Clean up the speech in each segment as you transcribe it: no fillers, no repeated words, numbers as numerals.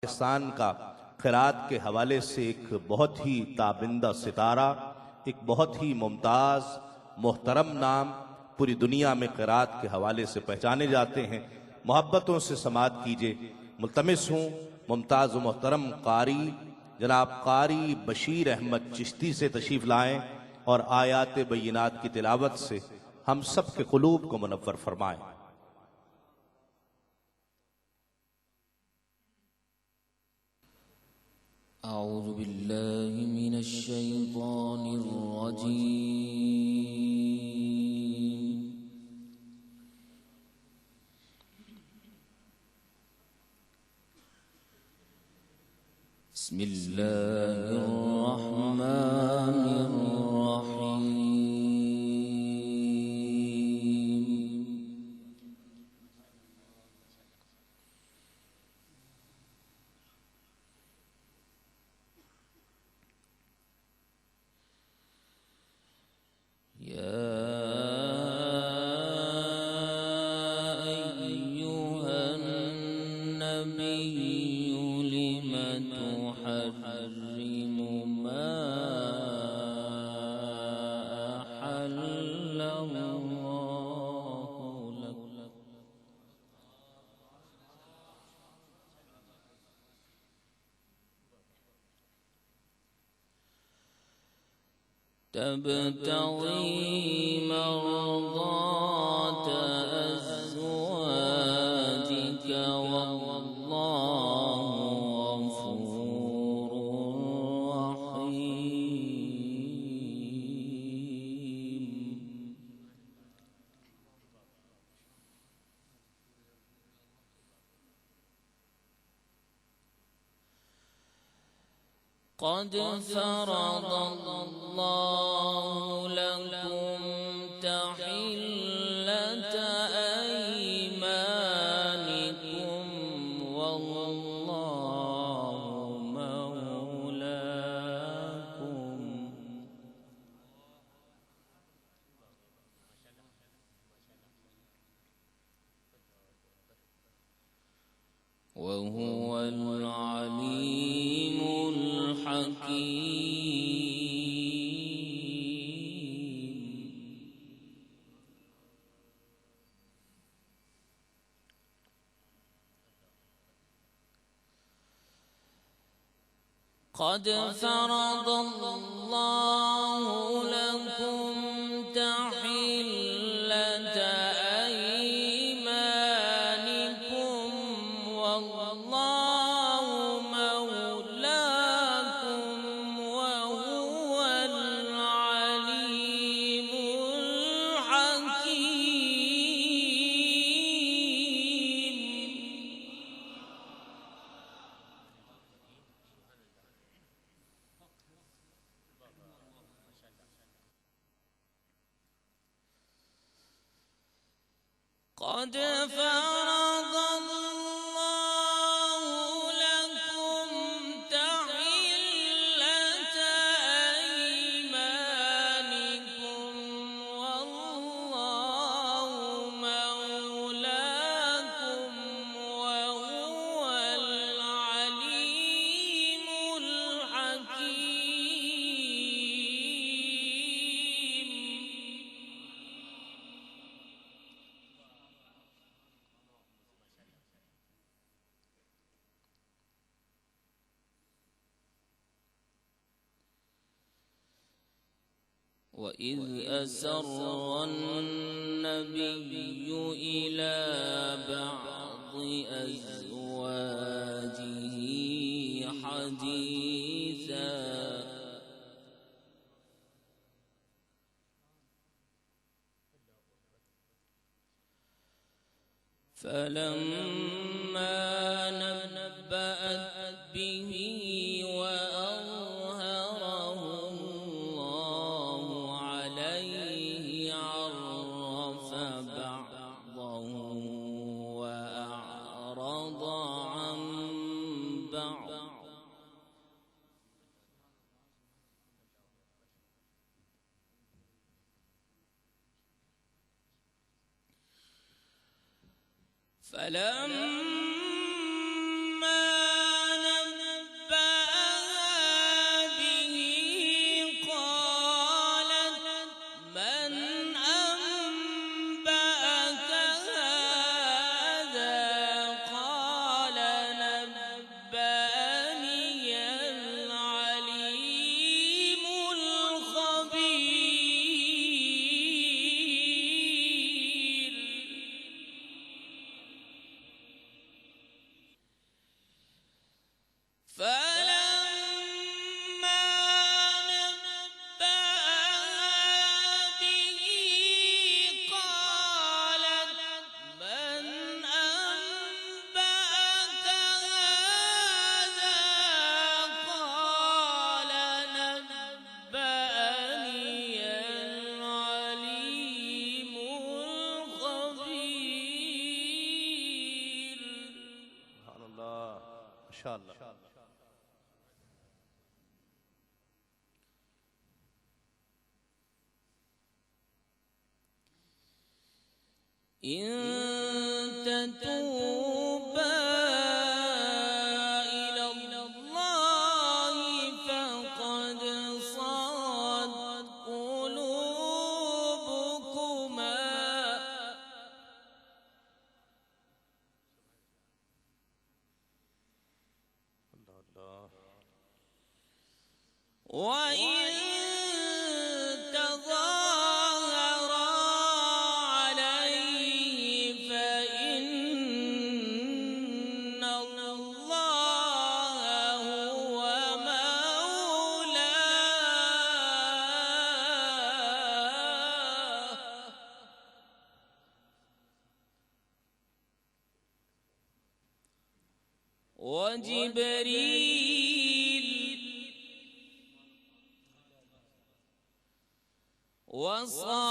पाकिस्तान का क़िरात के हवाले से एक बहुत ही ताबिंदा सितारा, एक बहुत ही मुमताज़ मोहतरम नाम पूरी दुनिया में क़िरात के हवाले से पहचाने जाते हैं। मोहब्बतों से समात कीजिए। मुल्तमिस हूँ मुमताज़ मोहतरम कारी जनाब कारी बशीर अहमद चिश्ती से तशरीफ़ लाएँ और आयात बय्यिनात की तिलावत से हम सब के क़ुलूब को मुनव्वर फरमाएँ। أعوذ بالله من الشيطان الرجيم بسم الله الرحمن الرحيم يا أيها النبي لم تحرم ما أحل الله لك تبتغي مرضات أزواجك والله غفور رحيم قد فرض الله لكم تحلة أيمانكم والله مولاكم وهو العليم الحكيم قد فرض الله لكم تحلة أيمانكم والله مولاكم وهو العليم الحكيم قد فرض الله لكم تحلة أيمانكم والله مولاكم وهو العليم الحكيم وإذ أسر النبي إلى بعض أزواجه حديثا فلما نبأت به وأظهره الله عليه عرف بعضه وأعرض عن بعض فلما माशाअल्लाह। إن تتوبا إلى الله فقد صغت قلوبكما وإن تظاهرا عليه فإن الله هو مولاه وجبريل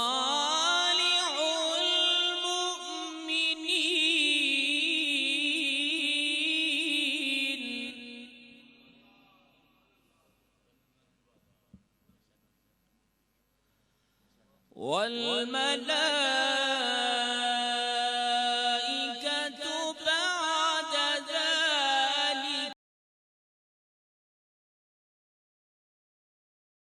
وصالح المؤمنين والملائكة